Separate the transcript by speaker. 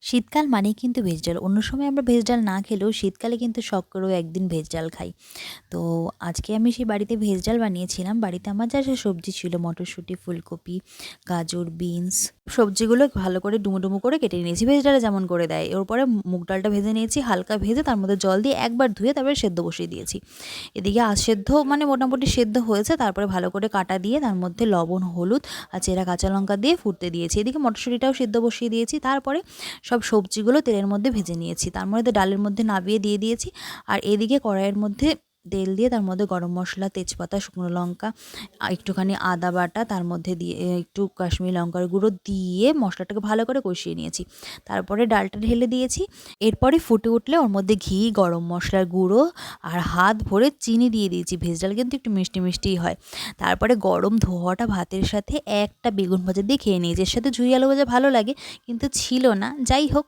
Speaker 1: শীতকাল মানেই কিন্তু ভেজ ডাল। অন্য সময় আমরা ভেজ ডাল না খেলেও শীতকালে কিন্তু শখ করেও একদিন ভেজ ডাল খাই। তো আজকে আমি সেই বাড়িতে ভেজ ডাল বানিয়েছিলাম। বাড়িতে আমার যা যা সবজি ছিল মটরশুঁটি, ফুলকপি, গাজর, বিনস সবজিগুলো ভালো করে ডুমো ডুমো করে কেটে নিয়েছি। ভেজ ডালে যেমন করে দেয়। এরপরে মুগ ডালটা ভেজে নিয়েছি, হালকা ভেজে তার মধ্যে জল দিয়ে একবার ধুয়ে তারপরে সেদ্ধ বসিয়ে দিয়েছি। এদিকে সেদ্ধ মানে মোটামুটি সেদ্ধ হয়েছে, তারপরে ভালো করে কাটা দিয়ে তার মধ্যে লবণ, হলুদ আর চেরা কাঁচা লঙ্কা দিয়ে ফুটতে দিয়েছি। এদিকে মটরশুঁটিটাও সেদ্ধ বসিয়ে দিয়েছি। তারপরে সব সবজিগুলো তেলের মধ্যে ভেজে নিয়েছি, তার মধ্যে ডালের মধ্যে নাবিয়ে দিয়ে দিয়েছি। আর এদিকে কড়াইয়ের মধ্যে তেল দিয়ে তার মধ্যে গরম মশলা, তেজপাতা, শুকনো লঙ্কা, একটুখানি আদা বাটা, তার মধ্যে দিয়ে একটু কাশ্মীরি লঙ্কার গুঁড়ো দিয়ে মশলাটাকে ভালো করে কষিয়ে নিয়েছি। তারপরে ডালটা ঢেলে দিয়েছি। এরপরে ফুটে উঠলে ওর মধ্যে ঘি, গরম মশলার গুঁড়ো আর হাত ভরে চিনি দিয়ে দিয়েছি। ভেজ ডাল কিন্তু একটু মিষ্টি মিষ্টিই হয়। তারপরে গরম ধোয়াটা ভাতের সাথে একটা বেগুন ভাজা দিয়ে খেয়ে নিয়েছি। এর সাথে ঝুই আলু ভাজা ভালো লাগে কিন্তু ছিল না, যাই হোক